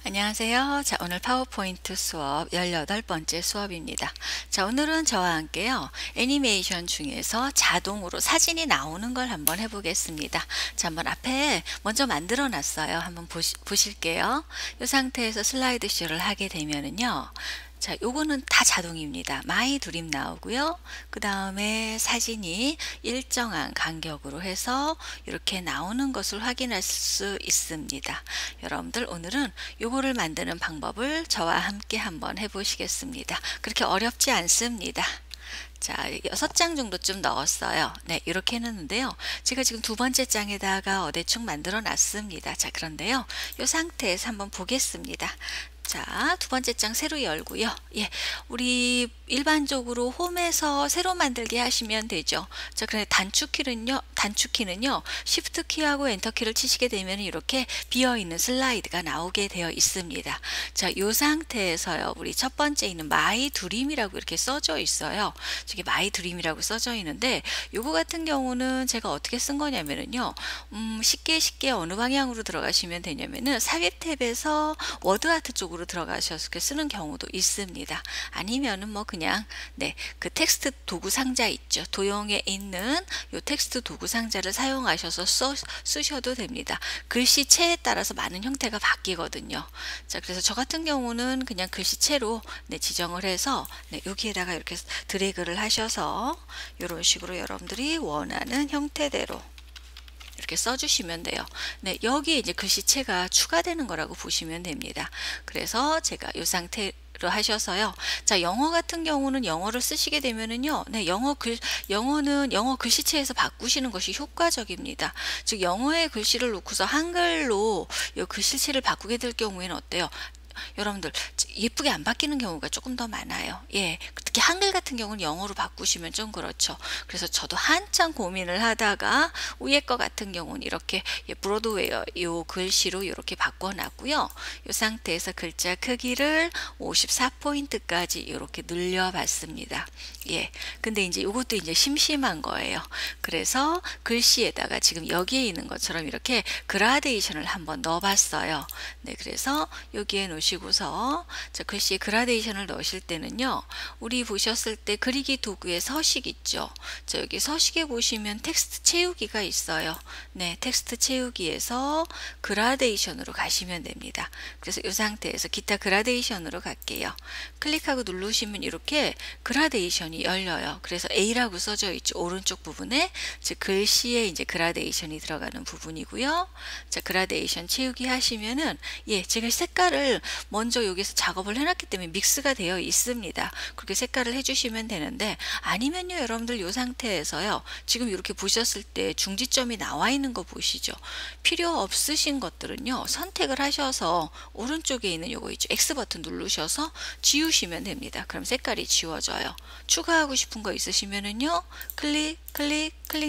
안녕하세요. 자, 오늘 파워포인트 수업 18번째 수업입니다. 자, 오늘은 저와 함께요. 애니메이션 중에서 자동으로 사진이 나오는 걸 한번 해보겠습니다. 자, 한번 앞에 먼저 만들어 놨어요. 한번 보실게요. 이 상태에서 슬라이드 쇼를 하게 되면은요. 자, 요거는 다 자동입니다. 마이 드림 나오고요. 그 다음에 사진이 일정한 간격으로 해서 이렇게 나오는 것을 확인할 수 있습니다. 여러분들 오늘은 요거를 만드는 방법을 저와 함께 한번 해보시겠습니다. 그렇게 어렵지 않습니다. 자, 6장 정도쯤 넣었어요. 네, 이렇게 해놨는데요. 제가 지금 두 번째 장에다가 대충 만들어 놨습니다. 자, 그런데요. 이 상태에서 한번 보겠습니다. 자, 두 번째 장 새로 열고요. 예, 우리 일반적으로 홈에서 새로 만들기 하시면 되죠. 자, 그런데 단축키는요, Shift 키하고 엔터 키를 치시게 되면 이렇게 비어있는 슬라이드가 나오게 되어 있습니다. 자, 이 상태에서요, 우리 첫 번째 있는 마이 드림이라고 이렇게 써져 있어요. 저게 마이 드림이라고 써져 있는데, 요거 같은 경우는 제가 어떻게 쓴 거냐면요, 쉽게 어느 방향으로 들어가시면 되냐면은 삽입 탭에서 워드 아트 쪽으로 들어가셔서 쓰는 경우도 있습니다. 아니면은 뭐 그냥 그 텍스트 도구 상자 있죠. 도형에 있는 요 텍스트 도구 상자를 사용하셔서 쓰셔도 됩니다. 글씨체에 따라서 많은 형태가 바뀌거든요. 자, 그래서 저 같은 경우는 그냥 글씨체로 지정을 해서 여기에다가 이렇게 드래그를 하셔서 이런 식으로 여러분들이 원하는 형태대로 이렇게 써주시면 돼요. 네, 여기에 이제 글씨체가 추가되는 거라고 보시면 됩니다. 그래서 제가 이 상태로 하셔서요. 자, 영어 같은 경우는 영어를 쓰시게 되면은요. 네, 영어는 영어 글씨체에서 바꾸시는 것이 효과적입니다. 즉 영어의 글씨를 놓고서 한글로 이 글씨체를 바꾸게 될 경우에는 어때요? 여러분들 예쁘게 안 바뀌는 경우가 조금 더 많아요. 예, 특히 한글 같은 경우는 영어로 바꾸시면 좀 그렇죠. 그래서 저도 한참 고민을 하다가 위에 거 같은 경우는 이렇게 브로드웨어 요 글씨로 이렇게 바꿔놨고요. 이 상태에서 글자 크기를 54포인트까지 이렇게 늘려봤습니다. 예, 근데 이제 이것도 이제 심심한 거예요. 그래서 글씨에다가 지금 여기에 있는 것처럼 이렇게 그라데이션을 한번 넣어봤어요. 네, 그래서 여기에 놓으시고서 자, 글씨에 그라데이션을 넣으실 때는요, 우리 보셨을 때 그리기 도구에 서식 있죠. 자, 여기 서식에 보시면 텍스트 채우기가 있어요. 네, 텍스트 채우기에서 그라데이션으로 가시면 됩니다. 그래서 이 상태에서 기타 그라데이션으로 갈게요. 클릭하고 누르시면 이렇게 그라데이션이 열려요. 그래서 A라고 써져 있죠. 오른쪽 부분에 즉 글씨에 이제 그라데이션이 들어가는 부분이고요. 자, 그라데이션 채우기 하시면은 예, 제가 색깔을 먼저 여기서 작업을 해놨기 때문에 믹스가 되어 있습니다. 그렇게 색깔을 해주시면 되는데, 아니면요 여러분들 이 상태에서요 지금 이렇게 보셨을 때 중지점이 나와 있는 거 보시죠. 필요 없으신 것들은요 선택을 하셔서 오른쪽에 있는 요거 있죠. X 버튼 누르셔서 지우시면 됩니다. 그럼 색깔이 지워져요. 추가하고 싶은 거 있으시면은요 클릭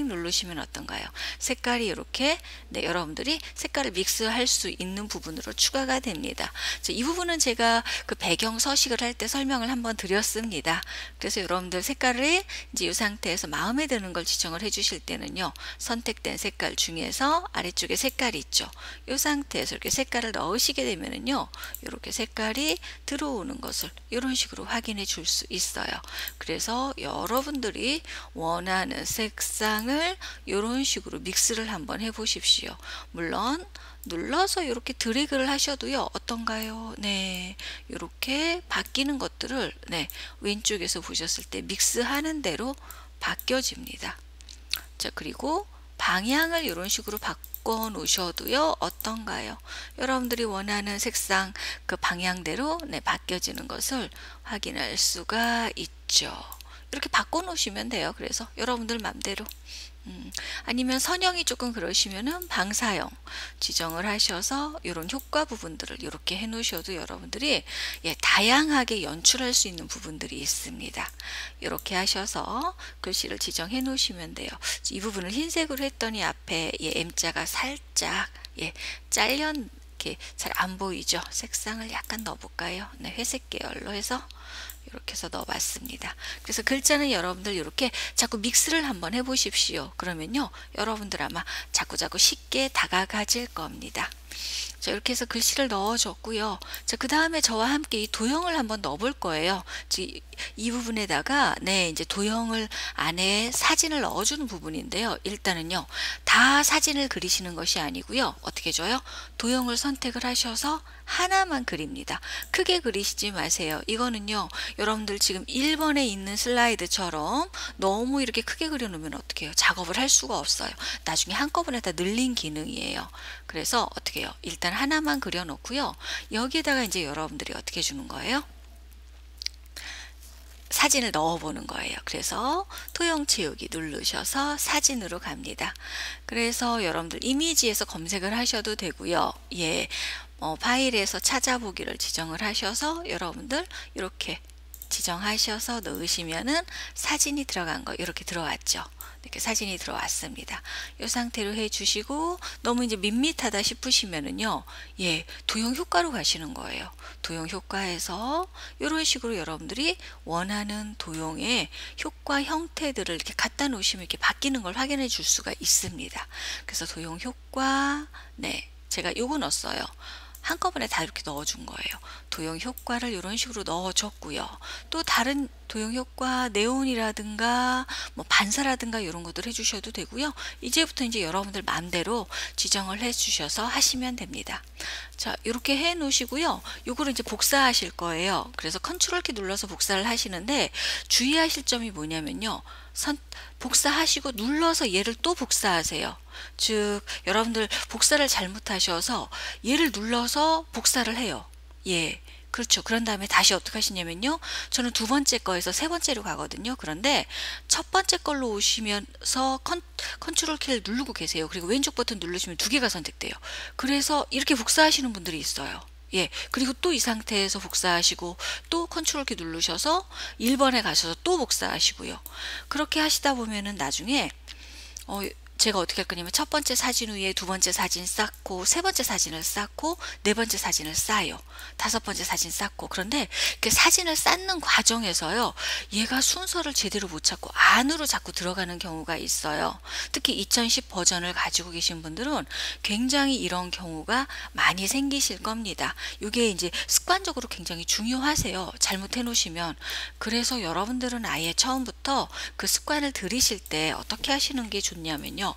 누르시면 어떤가요? 색깔이 이렇게 여러분들이 색깔을 믹스할 수 있는 부분으로 추가가 됩니다. 자, 이 부분은 제가 그 배경 서식을 할 때 설명을 한번 드렸습니다. 그래서 여러분들 색깔을 이제 이 상태에서 마음에 드는 걸 지정을 해 주실 때는요, 선택된 색깔 중에서 아래쪽에 색깔이 있죠. 이 상태에서 이렇게 색깔을 넣으시게 되면은요, 이렇게 색깔이 들어오는 것을 이런 식으로 확인해 줄 수 있어요. 그래서 여러분들이 원하는 색상을 이런 식으로 믹스를 한번 해 보십시오. 물론 눌러서 이렇게 드래그를 하셔도요 어떤가요? 네, 이렇게 바뀌는 것들을 왼쪽에서 보셨을 때 믹스하는 대로 바뀌어집니다. 자, 그리고 방향을 이런 식으로 바꿔 놓으셔도요 어떤가요? 여러분들이 원하는 색상 그 방향대로 바뀌어지는 것을 확인할 수가 있죠. 이렇게 바꿔 놓으시면 돼요. 그래서 여러분들 맘대로 아니면 선형이 조금 그러시면은 방사형 지정을 하셔서 이런 효과 부분들을 이렇게 해 놓으셔도 여러분들이 다양하게 연출할 수 있는 부분들이 있습니다. 이렇게 하셔서 글씨를 지정해 놓으시면 돼요. 이 부분을 흰색으로 했더니 앞에 M자가 살짝 잘려 이렇게 잘 안 보이죠. 색상을 약간 넣어볼까요? 네, 회색 계열로 해서 이렇게 해서 넣어봤습니다. 그래서 글자는 여러분들 이렇게 자꾸 믹스를 한번 해보십시오. 그러면요, 여러분들 아마 자꾸자꾸 쉽게 다가가질 겁니다. 자, 이렇게 해서 글씨를 넣어줬고요. 자, 그 다음에 저와 함께 이 도형을 한번 넣어볼 거예요. 이 부분에다가 이제 도형을 안에 사진을 넣어주는 부분인데요. 일단은요, 다 사진을 그리시는 것이 아니고요. 어떻게 줘요? 도형을 선택을 하셔서 하나만 그립니다. 크게 그리시지 마세요. 이거는요, 여러분들 지금 1번에 있는 슬라이드처럼 너무 이렇게 크게 그려놓으면 어떻게 해요? 작업을 할 수가 없어요. 나중에 한꺼번에 다 늘린 기능이에요. 그래서 어떻게 해요? 일단 하나만 그려놓고요. 여기에다가 이제 여러분들이 어떻게 주는 거예요? 사진을 넣어보는 거예요. 그래서 토형 채우기 누르셔서 사진으로 갑니다. 그래서 여러분들 이미지에서 검색을 하셔도 되고요. 예, 파일에서 찾아보기를 지정을 하셔서 여러분들 이렇게 지정하셔서 넣으시면은 사진이 들어간 거 이렇게 들어왔죠. 이렇게 사진이 들어왔습니다. 이 상태로 해주시고 너무 이제 밋밋하다 싶으시면은요, 예, 도형 효과로 가시는 거예요. 도형 효과에서 이런 식으로 여러분들이 원하는 도형의 효과 형태들을 이렇게 갖다 놓으시면 이렇게 바뀌는 걸 확인해 줄 수가 있습니다. 그래서 도형 효과, 제가 요거 넣었어요. 한꺼번에 다 이렇게 넣어준 거예요. 도형 효과를 이런 식으로 넣어줬고요. 또 다른 도형 효과 네온이라든가 뭐 반사라든가 이런 것들 해주셔도 되고요. 이제부터 이제 여러분들 마음대로 지정을 해주셔서 하시면 됩니다. 자, 이렇게 해 놓으시고요. 요거를 이제 복사하실 거예요. 그래서 컨트롤 키 눌러서 복사를 하시는데 주의하실 점이 뭐냐면요. 복사하시고 눌러서 얘를 또 복사하세요. 즉 여러분들 복사를 잘못하셔서 얘를 눌러서 복사를 해요. 예, 그렇죠. 그런 다음에 다시 어떻게 하시냐면요, 저는 두 번째 거에서 세 번째로 가거든요. 그런데 첫 번째 걸로 오시면서 컨트롤 키를 누르고 계세요. 그리고 왼쪽 버튼 누르시면 두 개가 선택돼요. 그래서 이렇게 복사하시는 분들이 있어요. 예, 그리고 또 이 상태에서 복사하시고 또 컨트롤 키 누르셔서 1번에 가셔서 또 복사하시고요. 그렇게 하시다 보면은 나중에 제가 어떻게 할 거냐면 첫 번째 사진 위에 두 번째 사진 쌓고 세 번째 사진을 쌓고 네 번째 사진을 쌓아요. 다섯 번째 사진 쌓고. 그런데 그 사진을 쌓는 과정에서요, 얘가 순서를 제대로 못 찾고 안으로 자꾸 들어가는 경우가 있어요. 특히 2010 버전을 가지고 계신 분들은 굉장히 이런 경우가 많이 생기실 겁니다. 이게 이제 습관적으로 굉장히 중요하세요. 잘못해 놓으시면. 그래서 여러분들은 아예 처음부터 그 습관을 들이실 때 어떻게 하시는 게 좋냐면요,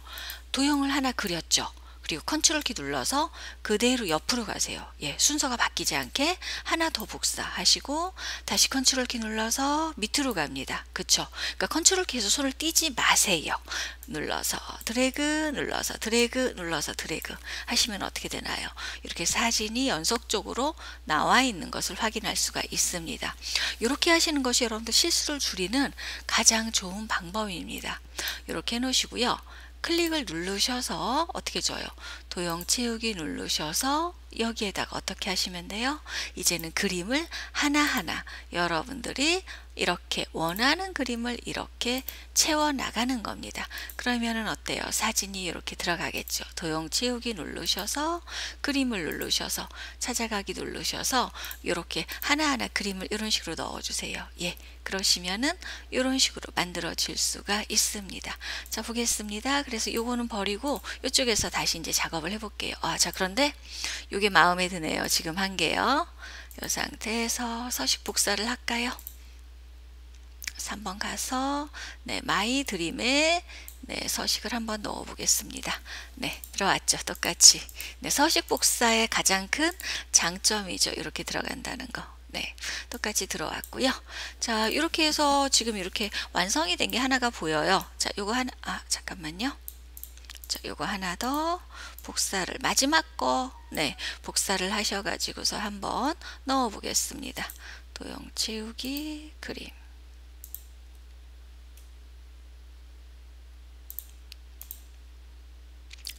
도형을 하나 그렸죠. 그리고 컨트롤 키 눌러서 그대로 옆으로 가세요. 예, 순서가 바뀌지 않게 하나 더 복사하시고 다시 컨트롤 키 눌러서 밑으로 갑니다. 그쵸? 그러니까 컨트롤 키에서 손을 떼지 마세요. 눌러서 드래그, 눌러서 드래그, 눌러서 드래그 하시면 어떻게 되나요? 이렇게 사진이 연속적으로 나와 있는 것을 확인할 수가 있습니다. 이렇게 하시는 것이 여러분들 실수를 줄이는 가장 좋은 방법입니다. 이렇게 해놓으시고요. 클릭을 누르셔서 어떻게 줘요? 도형 채우기 누르셔서 여기에다가 어떻게 하시면 돼요? 이제는 그림을 하나하나 여러분들이 이렇게 원하는 그림을 이렇게 채워 나가는 겁니다. 그러면은 어때요? 사진이 이렇게 들어가겠죠. 도형 채우기 누르셔서 그림을 누르셔서 찾아가기 누르셔서 이렇게 하나하나 그림을 이런 식으로 넣어주세요. 예, 그러시면은 이런 식으로 만들어질 수가 있습니다. 자, 보겠습니다. 그래서 요거는 버리고 이쪽에서 다시 이제 작업을 해볼게요. 자, 그런데 요게 마음에 드네요. 지금 한 개요. 이 상태에서 서식 복사를 할까요? 3번 가서 마이 드림에 서식을 한번 넣어 보겠습니다. 들어왔죠. 똑같이. 서식 복사의 가장 큰 장점이죠. 이렇게 들어간다는 거. 똑같이 들어왔고요. 자, 이렇게 해서 지금 이렇게 완성이 된 게 하나가 보여요. 자, 요거 하나, 잠깐만요. 자, 요거 하나 더 복사를, 마지막 거, 복사를 하셔가지고서 한번 넣어 보겠습니다. 도형 채우기 그림.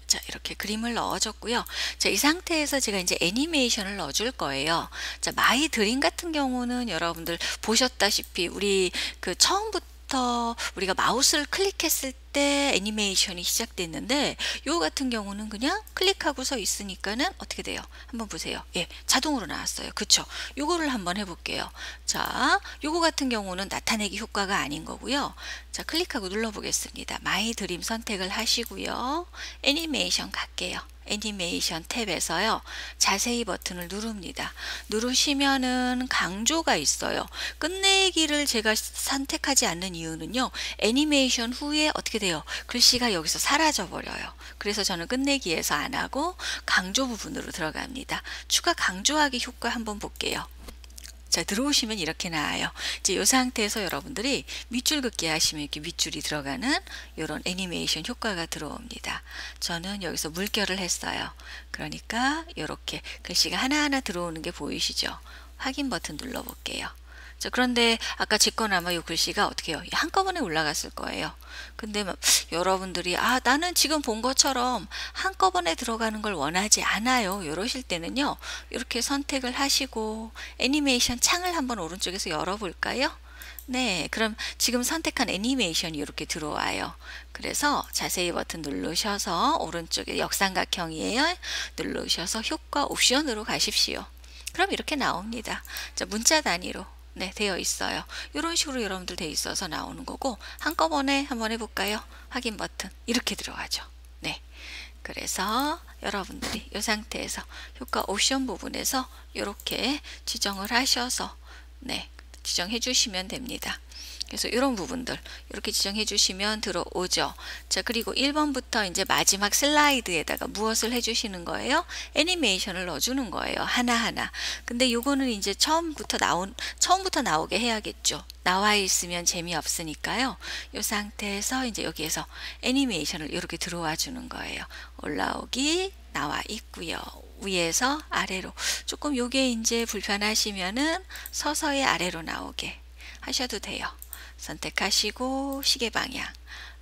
자, 이렇게 그림을 넣어줬고요. 자, 이 상태에서 제가 이제 애니메이션을 넣어줄 거예요. 자, 마이 드림 같은 경우는 여러분들 보셨다시피 우리 그 처음부터 우리가 마우스를 클릭했을 때 애니메이션이 시작됐는데 요 같은 경우는 그냥 클릭하고 서 있으니까는 어떻게 돼요? 한번 보세요. 예, 자동으로 나왔어요. 그쵸? 요거를 한번 해볼게요. 자, 요거 같은 경우는 나타내기 효과가 아닌 거고요. 자, 클릭하고 눌러보겠습니다. 마이 드림 선택을 하시고요. 애니메이션 갈게요. 애니메이션 탭에서요. 자세히 버튼을 누릅니다. 누르시면은 강조가 있어요. 끝내기를 제가 선택하지 않는 이유는요. 애니메이션 후에 어떻게 돼요? 글씨가 여기서 사라져 버려요. 그래서 저는 끝내기에서 안 하고 강조 부분으로 들어갑니다. 추가 강조하기 효과 한번 볼게요. 자, 들어오시면 이렇게 나와요. 이제 이 상태에서 여러분들이 밑줄 긋기 하시면 이렇게 밑줄이 들어가는 이런 애니메이션 효과가 들어옵니다. 저는 여기서 물결을 했어요. 그러니까 이렇게 글씨가 하나하나 들어오는 게 보이시죠? 확인 버튼 눌러볼게요. 자, 그런데 아까 제 건 아마 이 글씨가 어떻게 해요? 한꺼번에 올라갔을 거예요. 근데 여러분들이 나는 지금 본 것처럼 한꺼번에 들어가는 걸 원하지 않아요. 이러실 때는요. 이렇게 선택을 하시고 애니메이션 창을 한번 오른쪽에서 열어볼까요? 네, 그럼 지금 선택한 애니메이션이 이렇게 들어와요. 그래서 자세히 버튼 누르셔서 오른쪽에 역삼각형이에요. 누르셔서 효과 옵션으로 가십시오. 그럼 이렇게 나옵니다. 자, 문자 단위로 네, 되어 있어요. 이런 식으로 여러분들 돼 있어서 나오는 거고 한꺼번에 한번 해볼까요? 확인 버튼 이렇게 들어가죠. 네, 그래서 여러분들이 이 상태에서 효과 옵션 부분에서 이렇게 지정을 하셔서 네, 지정해 주시면 됩니다. 그래서 이런 부분들 이렇게 지정해 주시면 들어오죠. 자, 그리고 1번부터 이제 마지막 슬라이드에다가 무엇을 해 주시는 거예요? 애니메이션을 넣어 주는 거예요. 하나하나. 근데 요거는 이제 처음부터 나오게 해야겠죠. 나와 있으면 재미없으니까요. 이 상태에서 이제 여기에서 애니메이션을 이렇게 들어와 주는 거예요. 올라오기 나와 있고요. 위에서 아래로 조금 요게 이제 불편하시면은 서서히 아래로 나오게 하셔도 돼요. 선택하시고 시계 방향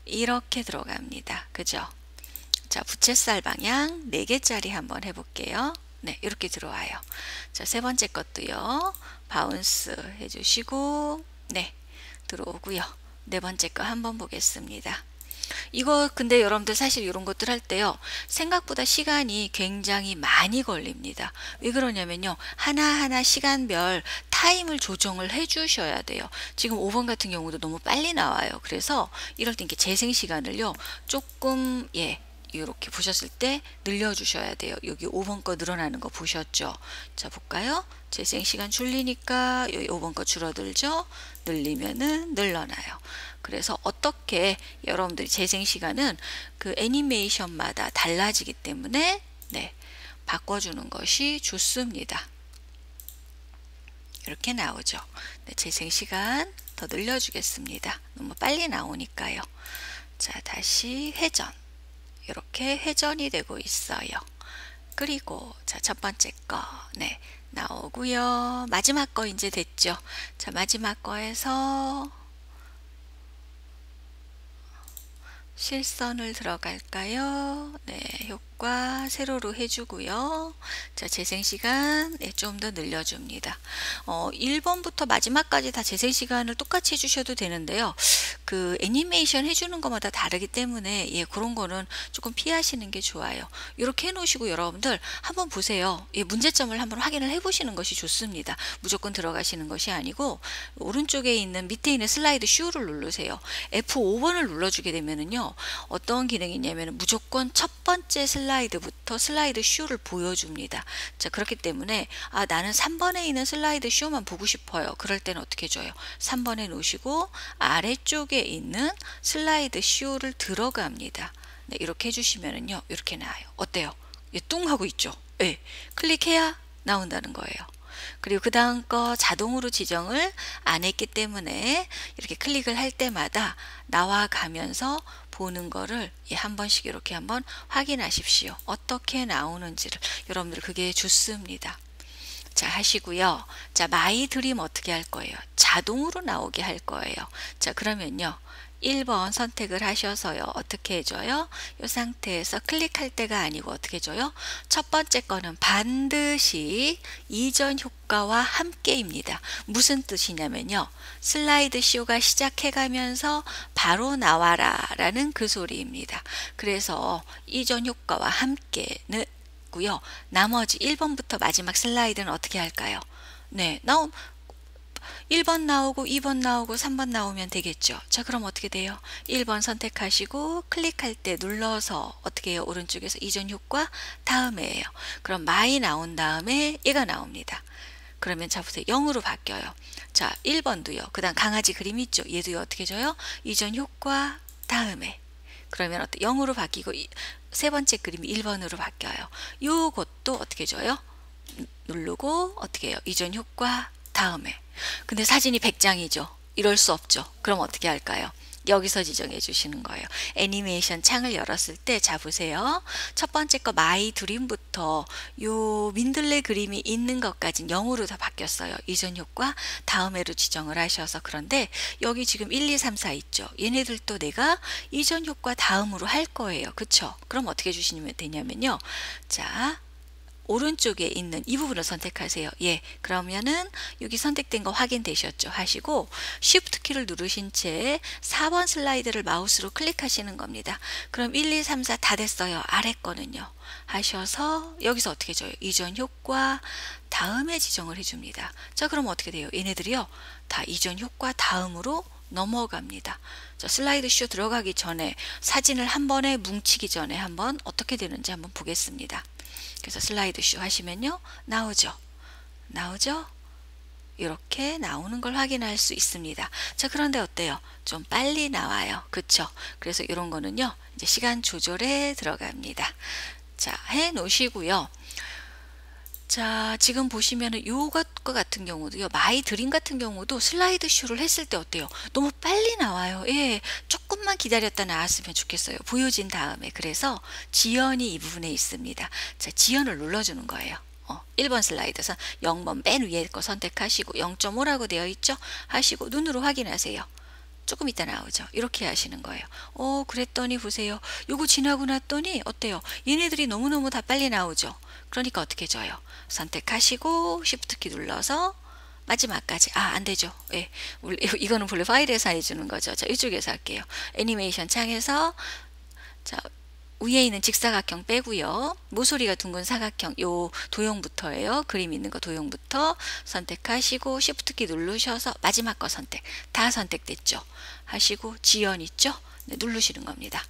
이렇게 들어갑니다. 그죠? 자, 부채살 방향 4개짜리 한번 해볼게요. 네, 이렇게 들어와요. 자, 세 번째 것도요. 바운스 해주시고 네, 들어오고요. 네 번째 거 한번 보겠습니다. 이거 근데 여러분들 사실 이런 것들 할 때요. 생각보다 시간이 굉장히 많이 걸립니다. 왜 그러냐면요. 하나하나 시간별 타임을 조정을 해 주셔야 돼요. 지금 5번 같은 경우도 너무 빨리 나와요. 그래서 이럴 때 이렇게 재생 시간을요. 조금 이렇게 보셨을 때 늘려주셔야 돼요. 여기 5번 거 늘어나는 거 보셨죠? 자, 볼까요? 재생 시간 줄리니까 5번 거 줄어들죠? 늘리면은 늘어나요. 그래서 어떻게 여러분들이 재생 시간은 그 애니메이션마다 달라지기 때문에 네, 바꿔주는 것이 좋습니다. 이렇게 나오죠. 네, 재생 시간 더 늘려주겠습니다. 너무 빨리 나오니까요. 자, 다시 회전. 이렇게 회전이 되고 있어요. 그리고 자, 첫 번째 거 네, 나오고요. 마지막 거 이제 됐죠. 자, 마지막 거에서 실선을 들어갈까요? 네, 효과 세로로 해주고요. 자, 재생시간 좀 더 늘려줍니다. 1번부터 마지막까지 다 재생시간을 똑같이 해주셔도 되는데요. 그 애니메이션 해주는 것마다 다르기 때문에 그런 거는 조금 피하시는 게 좋아요. 이렇게 해놓으시고 여러분들 한번 보세요. 문제점을 한번 확인을 해보시는 것이 좋습니다. 무조건 들어가시는 것이 아니고 오른쪽에 있는 밑에 있는 슬라이드 슈를 누르세요. F5번을 눌러주게 되면은요. 어떤 기능이 있냐면 무조건 첫 번째 슬라이드부터 슬라이드 슈를 보여줍니다. 자, 그렇기 때문에 나는 3번에 있는 슬라이드 슈만 보고 싶어요. 그럴 때는 어떻게 해줘요? 3번에 놓으시고 아래쪽에 있는 슬라이드 슈를 들어갑니다. 네, 이렇게 해주시면은요. 이렇게 나와요. 어때요? 뚱 하고 있죠? 네, 클릭해야 나온다는 거예요. 그리고 그 다음 거 자동으로 지정을 안 했기 때문에 이렇게 클릭을 할 때마다 나와 가면서 보는 거를 한 번씩 이렇게 한번 확인하십시오. 어떻게 나오는지를 여러분들 그게 좋습니다. 자, 하시고요. 자, 마이 드림 어떻게 할 거예요? 자동으로 나오게 할 거예요. 자, 그러면요. 1번 선택을 하셔서요. 어떻게 해줘요? 이 상태에서 클릭할 때가 아니고 어떻게 해줘요? 첫 번째 거는 반드시 이전 효과와 함께입니다. 무슨 뜻이냐면요. 슬라이드 쇼가 시작해가면서 바로 나와라 라는 그 소리입니다. 그래서 이전 효과와 함께는 고요. 나머지 1번부터 마지막 슬라이드는 어떻게 할까요? 네, 1번 나오고 2번 나오고 3번 나오면 되겠죠. 자, 그럼 어떻게 돼요? 1번 선택하시고 클릭할 때 눌러서 어떻게 해요? 오른쪽에서 이전 효과 다음에예요. 그럼 마이 나온 다음에 얘가 나옵니다. 그러면 자 보세요. 0으로 바뀌어요. 자, 1번도요. 그 다음 강아지 그림 있죠? 얘도요. 어떻게 줘요? 이전 효과 다음에. 그러면 어때? 0으로 바뀌고 세 번째 그림이 1번으로 바뀌어요. 요것도 어떻게 줘요? 누르고 어떻게 해요? 이전 효과 다음에. 근데 사진이 100장이죠. 이럴 수 없죠. 그럼 어떻게 할까요? 여기서 지정해 주시는 거예요. 애니메이션 창을 열었을 때 자 보세요. 첫 번째 거 마이 드림부터 요 민들레 그림이 있는 것까지 0으로 다 바뀌었어요. 이전 효과 다음에로 지정을 하셔서. 그런데 여기 지금 1, 2, 3, 4 있죠. 얘네들도 내가 이전 효과 다음으로 할 거예요. 그쵸? 그럼 어떻게 해주시면 되냐면요. 자, 오른쪽에 있는 이 부분을 선택하세요. 예, 그러면은 여기 선택된 거 확인되셨죠? 하시고 Shift 키를 누르신 채 4번 슬라이드를 마우스로 클릭하시는 겁니다. 그럼 1, 2, 3, 4 다 됐어요. 아래 거는요. 하셔서 여기서 어떻게 줘요? 이전 효과 다음에 지정을 해줍니다. 자, 그럼 어떻게 돼요? 얘네들이요. 다 이전 효과 다음으로 넘어갑니다. 자, 슬라이드 쇼 들어가기 전에 사진을 한 번에 뭉치기 전에 한번 어떻게 되는지 한번 보겠습니다. 그래서 슬라이드 쇼 하시면요. 나오죠. 나오죠? 이렇게 나오는 걸 확인할 수 있습니다. 자, 그런데 어때요? 좀 빨리 나와요. 그쵸? 그래서 이런 거는요. 이제 시간 조절에 들어갑니다. 자, 해 놓으시고요. 자, 지금 보시면은 요것 같은 경우도요. 마이 드림 같은 경우도 슬라이드 쇼를 했을 때 어때요? 너무 빨리 나와요. 예, 조금만 기다렸다 나왔으면 좋겠어요. 보여진 다음에. 그래서 지연이 이 부분에 있습니다. 자, 지연을 눌러주는 거예요. 1번 슬라이드에서 0번 맨 위에 거 선택하시고 0.5라고 되어 있죠? 하시고 눈으로 확인하세요. 조금 이따 나오죠. 이렇게 하시는 거예요. 그랬더니 보세요. 요거 지나고 났더니 어때요? 얘네들이 너무너무 다 빨리 나오죠. 그러니까 어떻게 줘요? 선택하시고 Shift 키 눌러서 마지막까지. 안 되죠. 예. 이거는 본래 파일에서 해주는 거죠. 자, 이쪽에서 할게요. 애니메이션 창에서 자, 위에 있는 직사각형 빼고요. 모서리가 둥근 사각형 요 도형부터예요. 그림 있는 거 도형부터 선택하시고 Shift 키 누르셔서 마지막 거 선택. 다 선택됐죠. 하시고 지연 있죠? 네, 누르시는 겁니다.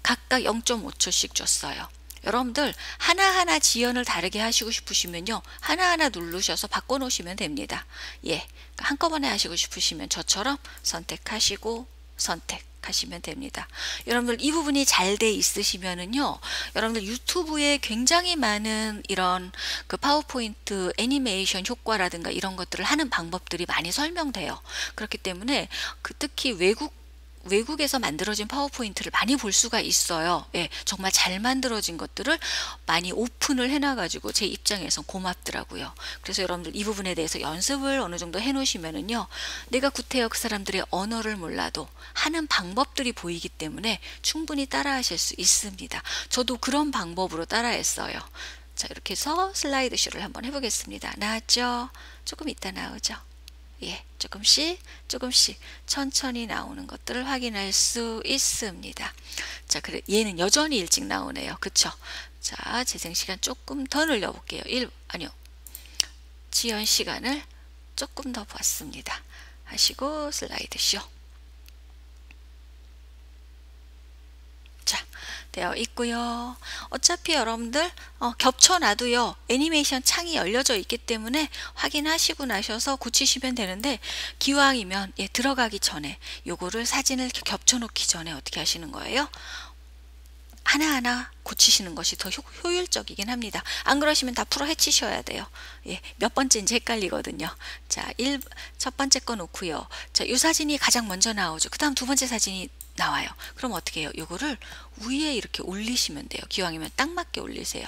각각 0.5초씩 줬어요. 여러분들 하나하나 지연을 다르게 하시고 싶으시면요. 하나하나 누르셔서 바꿔놓으시면 됩니다. 예, 한꺼번에 하시고 싶으시면 저처럼 선택하시고 선택하시면 됩니다. 여러분들 이 부분이 잘 돼 있으시면은요. 여러분들 유튜브에 굉장히 많은 이런 그 파워포인트 애니메이션 효과라든가 이런 것들을 하는 방법들이 많이 설명돼요. 그렇기 때문에 특히 외국에서 만들어진 파워포인트를 많이 볼 수가 있어요. 예, 정말 잘 만들어진 것들을 많이 오픈을 해놔가지고 제 입장에선 고맙더라고요. 그래서 여러분들 이 부분에 대해서 연습을 어느 정도 해놓으시면은요, 내가 구태여 그 사람들의 언어를 몰라도 하는 방법들이 보이기 때문에 충분히 따라하실 수 있습니다. 저도 그런 방법으로 따라했어요. 자, 이렇게 해서 슬라이드 쇼를 한번 해보겠습니다. 나왔죠? 조금 이따 나오죠? 예, 조금씩 천천히 나오는 것들을 확인할 수 있습니다. 자, 그래 얘는 여전히 일찍 나오네요. 그쵸? 자, 재생 시간 조금 더 늘려 볼게요. 지연 시간을 조금 더 봤습니다. 하시고 슬라이드 쇼. 자, 되어 있고요. 어차피 여러분들 겹쳐놔도요. 애니메이션 창이 열려져 있기 때문에 확인하시고 나셔서 고치시면 되는데, 기왕이면 들어가기 전에 요거를 사진을 겹쳐 놓기 전에 어떻게 하시는 거예요? 하나하나 고치시는 것이 더 효율적이긴 합니다. 안 그러시면 다 풀어 헤치셔야 돼요. 예, 몇 번째인지 헷갈리거든요. 자, 첫 번째 거 놓고요. 자, 이 사진이 가장 먼저 나오죠. 그 다음 두 번째 사진이 나와요. 그럼 어떻게 해요? 요거를 위에 이렇게 올리시면 돼요. 기왕이면 딱 맞게 올리세요.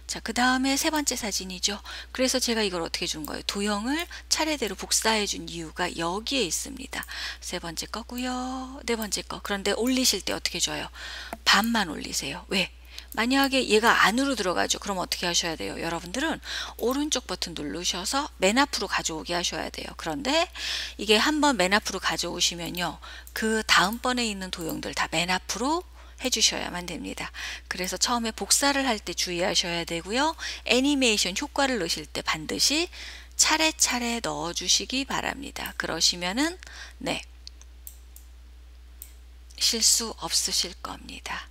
자, 그 다음에 세 번째 사진이죠. 그래서 제가 이걸 어떻게 준 거예요? 도형을 차례대로 복사해 준 이유가 여기에 있습니다. 세 번째 거고요. 네 번째 거. 그런데 올리실 때 어떻게 줘요? 반만 올리세요. 왜? 만약에 얘가 안으로 들어가죠. 그럼 어떻게 하셔야 돼요? 여러분들은 오른쪽 버튼 누르셔서 맨 앞으로 가져오게 하셔야 돼요. 그런데 이게 한번 맨 앞으로 가져오시면요. 그 다음번에 있는 도형들 다 맨 앞으로 해주셔야만 됩니다. 그래서 처음에 복사를 할 때 주의하셔야 되고요. 애니메이션 효과를 넣으실 때 반드시 차례차례 넣어주시기 바랍니다. 그러시면은 네, 실수 없으실 겁니다.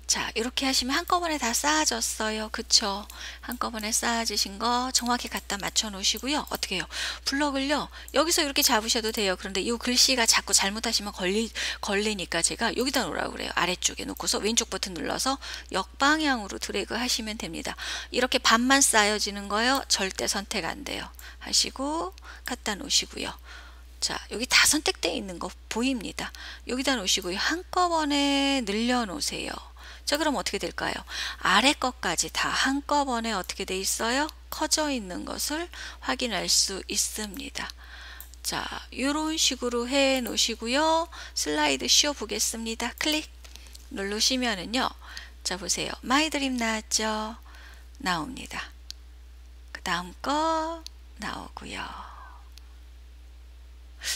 자, 이렇게 하시면 한꺼번에 다 쌓아졌어요. 그쵸? 한꺼번에 쌓아지신 거 정확히 갖다 맞춰 놓으시고요. 어떻게 해요? 블럭을요, 여기서 이렇게 잡으셔도 돼요. 그런데 이 글씨가 자꾸 잘못하시면 걸리니까 제가 여기다 놓으라고 그래요. 아래쪽에 놓고서 왼쪽 버튼 눌러서 역방향으로 드래그 하시면 됩니다. 이렇게 반만 쌓여지는 거요. 절대 선택 안 돼요. 하시고 갖다 놓으시고요. 자, 여기 다 선택되어 있는 거 보입니다. 여기다 놓으시고요. 한꺼번에 늘려 놓으세요. 자, 그럼 어떻게 될까요? 아래 것까지 다 한꺼번에 어떻게 돼 있어요? 커져 있는 것을 확인할 수 있습니다. 자, 이런 식으로 해 놓으시고요. 슬라이드 쉬어 보겠습니다. 클릭 누르시면은요. 자, 보세요. 마이 드림 나왔죠? 나옵니다. 그 다음 거 나오고요.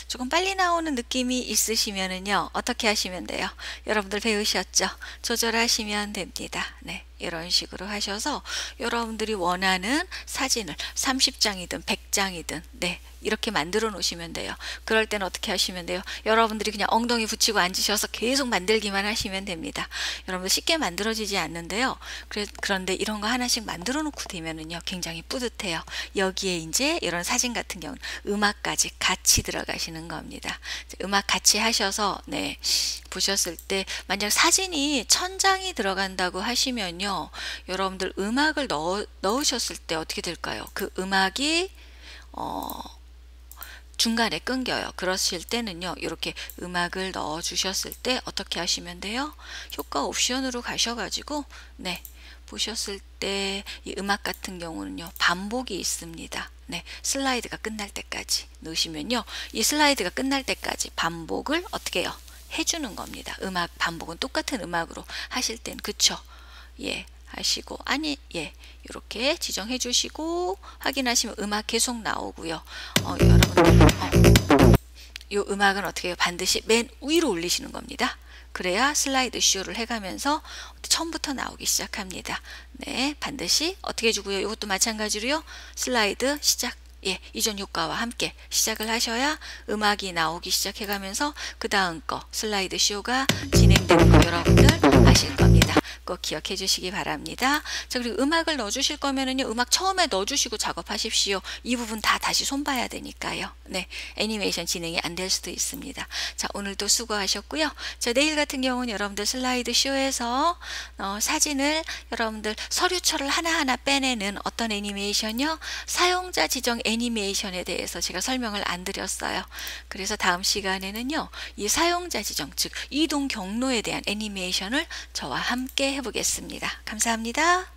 조금 빨리 나오는 느낌이 있으시면은요, 어떻게 하시면 돼요? 여러분들 배우셨죠? 조절하시면 됩니다. 네, 이런 식으로 하셔서 여러분들이 원하는 사진을 30장이든 100장이든 네, 이렇게 만들어 놓으시면 돼요. 그럴 때는 어떻게 하시면 돼요? 여러분들이 그냥 엉덩이 붙이고 앉으셔서 계속 만들기만 하시면 됩니다. 여러분들 쉽게 만들어지지 않는데요. 그런데 이런 거 하나씩 만들어 놓고 되면은요, 굉장히 뿌듯해요. 여기에 이제 이런 사진 같은 경우는 음악까지 같이 들어가시는 겁니다. 음악 같이 하셔서 네, 보셨을 때 만약 사진이 1000장이 들어간다고 하시면요, 여러분들 음악을 넣으셨을 때 어떻게 될까요? 그 음악이 중간에 끊겨요. 그러실 때는요, 이렇게 음악을 넣어 주셨을 때 어떻게 하시면 돼요? 효과 옵션으로 가셔가지고 네, 보셨을 때 이 음악 같은 경우는요, 반복이 있습니다. 네, 슬라이드가 끝날 때까지 넣으시면요, 이 슬라이드가 끝날 때까지 반복을 어떻게 해요? 해주는 겁니다. 음악 반복은 똑같은 음악으로 하실 땐 그쵸? 예, 하시고 아니 예, 이렇게 지정해 주시고 확인하시면 음악 계속 나오고요. 여러분들 이 음악은 어떻게 해요? 반드시 맨 위로 올리시는 겁니다. 그래야 슬라이드 쇼를 해가면서 처음부터 나오기 시작합니다. 네, 반드시 어떻게 해주고요. 이것도 마찬가지로요. 슬라이드 시작. 예, 이전 효과와 함께 시작을 하셔야 음악이 나오기 시작해가면서 그 다음 거 슬라이드 쇼가 진행되는 거 여러분들 아실 겁니다. 꼭 기억해 주시기 바랍니다. 자, 그리고 음악을 넣어 주실 거면은요, 음악 처음에 넣어 주시고 작업하십시오. 이 부분 다 다시 손봐야 되니까요. 네, 애니메이션 진행이 안 될 수도 있습니다. 자, 오늘도 수고하셨고요. 자, 내일 같은 경우는 여러분들 슬라이드 쇼에서 사진을 여러분들 서류처를 하나하나 빼내는 어떤 애니메이션요, 사용자 지정 애니메이션에 대해서 제가 설명을 안 드렸어요. 그래서 다음 시간에는요, 이 사용자 지정, 즉 이동 경로에 대한 애니메이션을 저와 함께 해보겠습니다. 감사합니다.